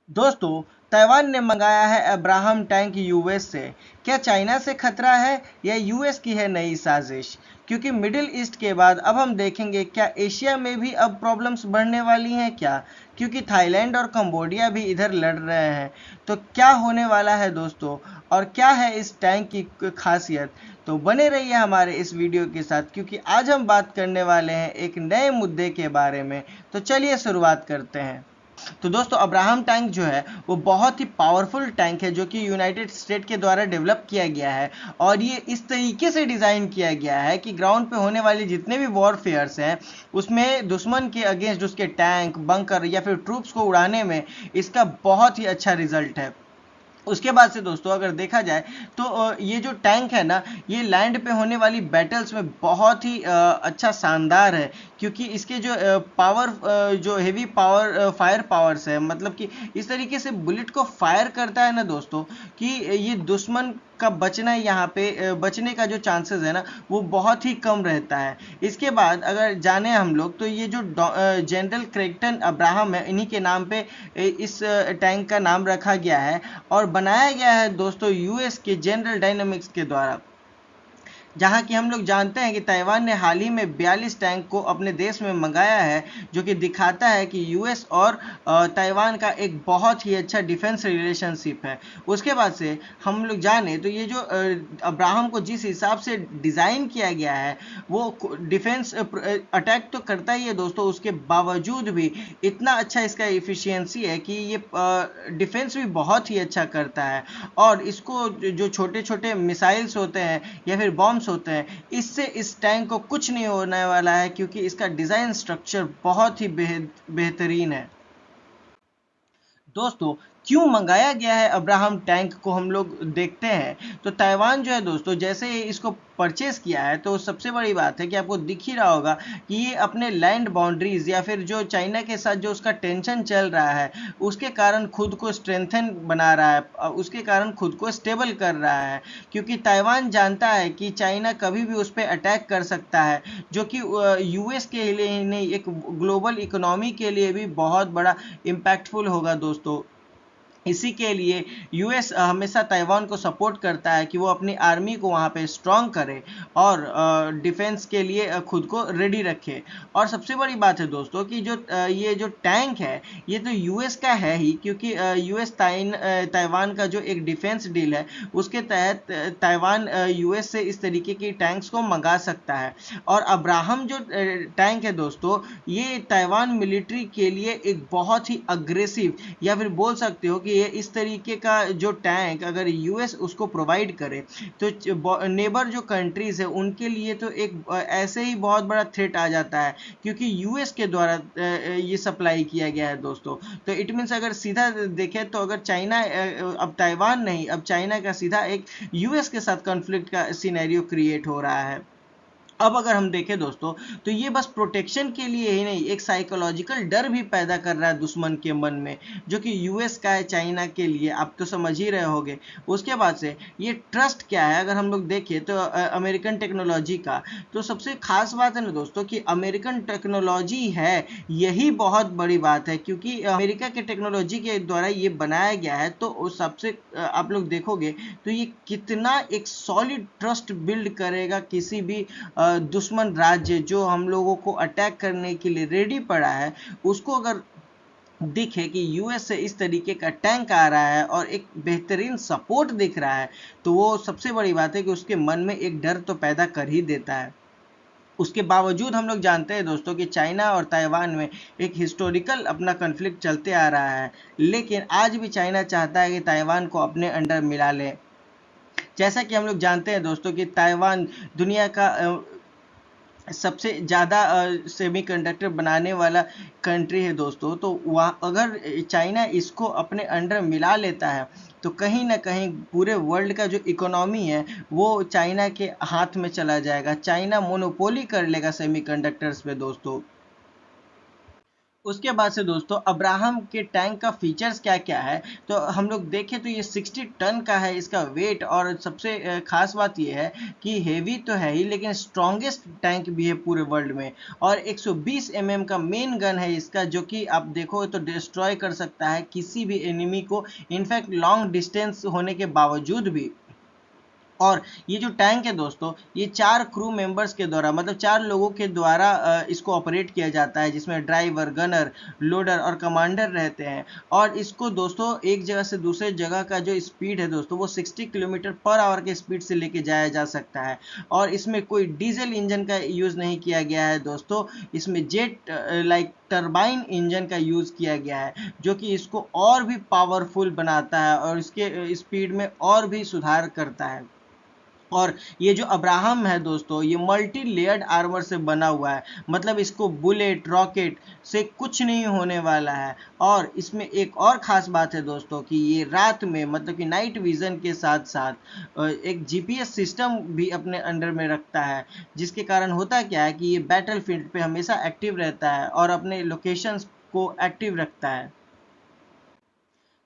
दोस्तों, ताइवान ने मंगाया है अब्राहम टैंक यूएस से। क्या चाइना से खतरा है या यूएस की है नई साजिश? क्योंकि मिडिल ईस्ट के बाद अब हम देखेंगे क्या एशिया में भी अब प्रॉब्लम्स बढ़ने वाली हैं क्या? क्योंकि थाईलैंड और कंबोडिया भी इधर लड़ रहे हैं। तो क्या होने वाला है दोस्तों, और क्या है इस टैंक की खासियत? तो बने रहिए हमारे इस वीडियो के साथ, क्योंकि आज हम बात करने वाले हैं एक नए मुद्दे के बारे में। तो चलिए शुरुआत करते हैं। तो दोस्तों, अब्राहम टैंक जो है वो बहुत ही पावरफुल टैंक है जो कि यूनाइटेड स्टेट के द्वारा डेवलप किया गया है। और ये इस तरीके से डिज़ाइन किया गया है कि ग्राउंड पे होने वाले जितने भी वॉरफेयर्स हैं उसमें दुश्मन के अगेंस्ट उसके टैंक, बंकर या फिर ट्रूप्स को उड़ाने में इसका बहुत ही अच्छा रिजल्ट है। उसके बाद से दोस्तों अगर देखा जाए तो ये जो टैंक है ना, ये लैंड पे होने वाली बैटल्स में बहुत ही अच्छा शानदार है। क्योंकि इसके जो पावर, जो हेवी पावर फायर पावर्स है, मतलब कि इस तरीके से बुलेट को फायर करता है ना दोस्तों, कि ये दुश्मन का बचना, यहाँ पे बचने का जो चांसेस है ना वो बहुत ही कम रहता है। इसके बाद अगर जाने हम लोग तो ये जो जनरल क्रेगटन अब्राहम है, इन्हीं के नाम पे इस टैंक का नाम रखा गया है। और बनाया गया है दोस्तों यूएस के जनरल डायनामिक्स के द्वारा। जहां कि हम लोग जानते हैं कि ताइवान ने हाल ही में 42 टैंक को अपने देश में मंगाया है, जो कि दिखाता है कि यूएस और ताइवान का एक बहुत ही अच्छा डिफेंस रिलेशनशिप है। उसके बाद से हम लोग जाने तो ये जो अब्राहम को जिस हिसाब से डिज़ाइन किया गया है वो डिफेंस अटैक तो करता ही है दोस्तों, उसके बावजूद भी इतना अच्छा इसका इफ़िशियंसी है कि ये डिफेंस भी बहुत ही अच्छा करता है। और इसको जो छोटे छोटे मिसाइल्स होते हैं या फिर बॉम्ब्स होते हैं, इससे इस टैंक को कुछ नहीं होने वाला है, क्योंकि इसका डिज़ाइन स्ट्रक्चर बहुत ही बेहतरीन है। दोस्तों, क्यों मंगाया गया है अब्राहम टैंक को हम लोग देखते हैं। तो ताइवान जो है दोस्तों, जैसे ही इसको परचेस किया है तो सबसे बड़ी बात है कि आपको दिख ही रहा होगा कि ये अपने लैंड बाउंड्रीज या फिर जो चाइना के साथ जो उसका टेंशन चल रहा है उसके कारण खुद को स्ट्रेंथन बना रहा है, उसके कारण खुद को स्टेबल कर रहा है। क्योंकि ताइवान जानता है कि चाइना कभी भी उस पर अटैक कर सकता है, जो कि यूएस के लिए ही नहीं, एक ग्लोबल इकोनॉमी के लिए भी बहुत बड़ा इम्पैक्टफुल होगा दोस्तों। इसी के लिए यूएस हमेशा ताइवान को सपोर्ट करता है कि वो अपनी आर्मी को वहाँ पे स्ट्रॉन्ग करे और डिफेंस के लिए खुद को रेडी रखे। और सबसे बड़ी बात है दोस्तों कि जो ये जो टैंक है ये तो यूएस का है ही, क्योंकि यूएस ताइवान का जो एक डिफेंस डील है उसके तहत ताइवान यूएस से इस तरीके की टैंक्स को मंगा सकता है। और अब्राहम जो टैंक है दोस्तों, ये ताइवान मिलिट्री के लिए एक बहुत ही अग्रेसिव, या फिर बोल सकते हो कि ये इस तरीके का जो टैंक अगर यूएस उसको प्रोवाइड करे तो नेबर जो कंट्रीज है उनके लिए तो एक ऐसे ही बहुत बड़ा थ्रेट आ जाता है, क्योंकि यूएस के द्वारा ये सप्लाई किया गया है दोस्तों। तो इट मीन्स अगर सीधा देखें तो अगर चाइना, अब ताइवान नहीं, अब चाइना का सीधा एक यूएस के साथ कॉन्फ्लिक्ट का सिनेरियो क्रिएट हो रहा है। अब अगर हम देखें दोस्तों तो ये बस प्रोटेक्शन के लिए ही नहीं, एक साइकोलॉजिकल डर भी पैदा कर रहा है दुश्मन के मन में, जो कि यूएस का है चाइना के लिए, आप तो समझ ही रहे होंगे। उसके बाद से ये ट्रस्ट क्या है, अगर हम लोग देखें तो अमेरिकन टेक्नोलॉजी का, तो सबसे खास बात है ना दोस्तों कि अमेरिकन टेक्नोलॉजी है, यही बहुत बड़ी बात है। क्योंकि अमेरिका के टेक्नोलॉजी के द्वारा ये बनाया गया है, तो उस सबसे आप लोग देखोगे तो ये कितना एक सॉलिड ट्रस्ट बिल्ड करेगा किसी भी दुश्मन राज्य जो हम लोगों को अटैक करने के लिए रेडी पड़ा है, उसको अगर दिखे कि यूएस से इस तरीके का टैंक आ रहा है और एक बेहतरीन सपोर्ट दिख रहा है, तो वो सबसे बड़ी बात है कि उसके मन में एक डर तो पैदा कर ही देता है। उसके बावजूद हम लोग जानते हैं दोस्तों कि चाइना और ताइवान में एक हिस्टोरिकल अपना कन्फ्लिक्ट चलते आ रहा है, लेकिन आज भी चाइना चाहता है कि ताइवान को अपने अंडर मिला ले। जैसा कि हम लोग जानते हैं दोस्तों कि ताइवान दुनिया का सबसे ज़्यादा सेमीकंडक्टर बनाने वाला कंट्री है दोस्तों। तो वहाँ अगर चाइना इसको अपने अंडर मिला लेता है तो कहीं ना कहीं पूरे वर्ल्ड का जो इकोनॉमी है वो चाइना के हाथ में चला जाएगा, चाइना मोनोपोली कर लेगा सेमीकंडक्टर्स पे दोस्तों। उसके बाद से दोस्तों अब्राहम के टैंक का फीचर्स क्या क्या है, तो हम लोग देखें तो ये 60 टन का है इसका वेट, और सबसे खास बात ये है कि हेवी तो है ही लेकिन स्ट्रॉन्गेस्ट टैंक भी है पूरे वर्ल्ड में। और 120 mm का मेन गन है इसका, जो कि आप देखो तो डिस्ट्रॉय कर सकता है किसी भी एनिमी को, इनफैक्ट लॉन्ग डिस्टेंस होने के बावजूद भी। और ये जो टैंक है दोस्तों, ये 4 क्रू मेंबर्स के द्वारा, मतलब 4 लोगों के द्वारा इसको ऑपरेट किया जाता है, जिसमें ड्राइवर, गनर, लोडर और कमांडर रहते हैं। और इसको दोस्तों एक जगह से दूसरे जगह का जो स्पीड है दोस्तों, वो 60 किलोमीटर पर आवर के स्पीड से लेके जाया जा सकता है। और इसमें कोई डीजल इंजन का यूज़ नहीं किया गया है दोस्तों, इसमें जेट लाइक टरबाइन इंजन का यूज़ किया गया है, जो कि इसको और भी पावरफुल बनाता है और इसके स्पीड में और भी सुधार करता है। और ये जो अब्राहम है दोस्तों, ये मल्टी लेयर्ड आर्मर से बना हुआ है, मतलब इसको बुलेट, रॉकेट से कुछ नहीं होने वाला है। और इसमें एक और ख़ास बात है दोस्तों कि ये रात में, मतलब कि नाइट विज़न के साथ साथ एक जीपीएस सिस्टम भी अपने अंडर में रखता है, जिसके कारण होता क्या है कि ये बैटल फील्ड पे हमेशा एक्टिव रहता है और अपने लोकेशंस को एक्टिव रखता है।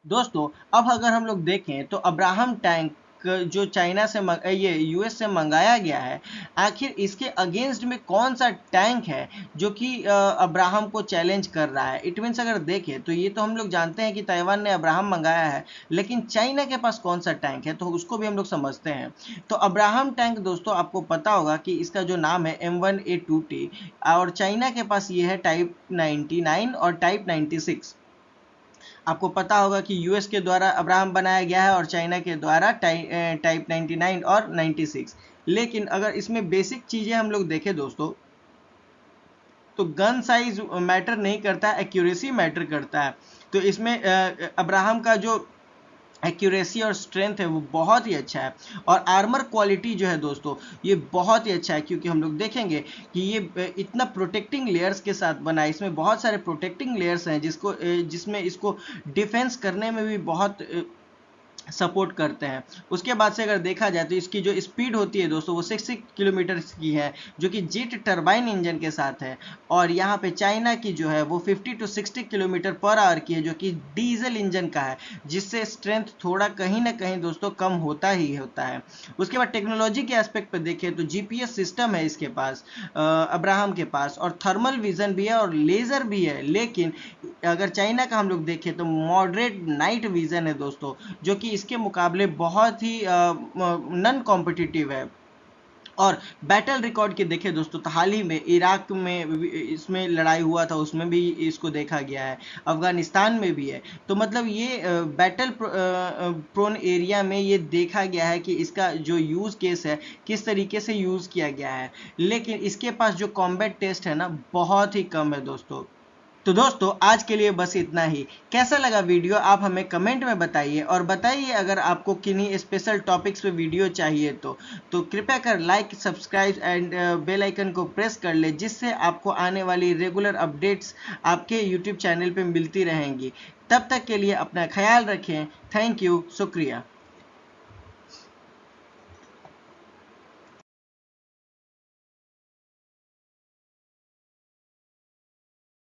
दोस्तों अब अगर हम लोग देखें तो अब्राहम टैंक जो चाइना से ये यूएस से मंगाया गया है, आखिर इसके अगेंस्ट में कौन सा टैंक है जो कि अब्राहम को चैलेंज कर रहा है। इट मीन्स अगर देखें तो ये तो हम लोग जानते हैं कि ताइवान ने अब्राहम मंगाया है, लेकिन चाइना के पास कौन सा टैंक है तो उसको भी हम लोग समझते हैं। तो अब्राहम टैंक दोस्तों आपको पता होगा कि इसका जो नाम है M1A2T, और चाइना के पास ये है टाइप 99 और टाइप 96। आपको पता होगा कि यूएस के द्वारा अब्राहम बनाया गया है और चाइना के द्वारा टाइप 99 और 96। लेकिन अगर इसमें बेसिक चीज़ें हम लोग देखें दोस्तों, तो गन साइज मैटर नहीं करता, एक्यूरेसी मैटर करता है। तो इसमें अब्राहम का जो एक्यूरेसी और स्ट्रेंथ है वो बहुत ही अच्छा है। और आर्मर क्वालिटी जो है दोस्तों, ये बहुत ही अच्छा है, क्योंकि हम लोग देखेंगे कि ये इतना प्रोटेक्टिंग लेयर्स के साथ बना है। इसमें बहुत सारे प्रोटेक्टिंग लेयर्स हैं जिसमें इसको डिफेंस करने में भी बहुत सपोर्ट करते हैं। उसके बाद से अगर देखा जाए तो इसकी जो स्पीड होती है दोस्तों, वो 60 किलोमीटर की है, जो कि जेट टरबाइन इंजन के साथ है। और यहाँ पे चाइना की जो है वो 50 to 60 किलोमीटर पर आवर की है, जो कि डीजल इंजन का है, जिससे स्ट्रेंथ थोड़ा कहीं ना कहीं दोस्तों कम होता ही होता है। उसके बाद टेक्नोलॉजी के एस्पेक्ट पर देखें तो जीपीएस सिस्टम है इसके पास, अब्राहम के पास, और थर्मल विजन भी है और लेज़र भी है। लेकिन अगर चाइना का हम लोग देखें तो मॉडरेट नाइट विजन है दोस्तों, जो कि इसके मुकाबले बहुत ही नॉन कॉम्पिटिटिव है। और बैटल रिकॉर्ड के देखें दोस्तों तो हाल ही में इराक में इसमें लड़ाई हुआ था, उसमें भी इसको देखा गया है, अफगानिस्तान में भी है। तो मतलब ये बैटल प्रोन एरिया में ये देखा गया है कि इसका जो यूज़ केस है किस तरीके से यूज़ किया गया है। लेकिन इसके पास जो कॉम्बैट टेस्ट है ना, बहुत ही कम है दोस्तों। तो दोस्तों आज के लिए बस इतना ही। कैसा लगा वीडियो आप हमें कमेंट में बताइए, और बताइए अगर आपको किन्हीं स्पेशल टॉपिक्स पे वीडियो चाहिए तो कृपया कर like, subscribe and bell icon को प्रेस कर ले, जिससे आपको आने वाली रेगुलर अपडेट्स आपके यूट्यूब चैनल पे मिलती रहेंगी। तब तक के लिए अपना ख्याल रखें। थैंक यू, शुक्रिया।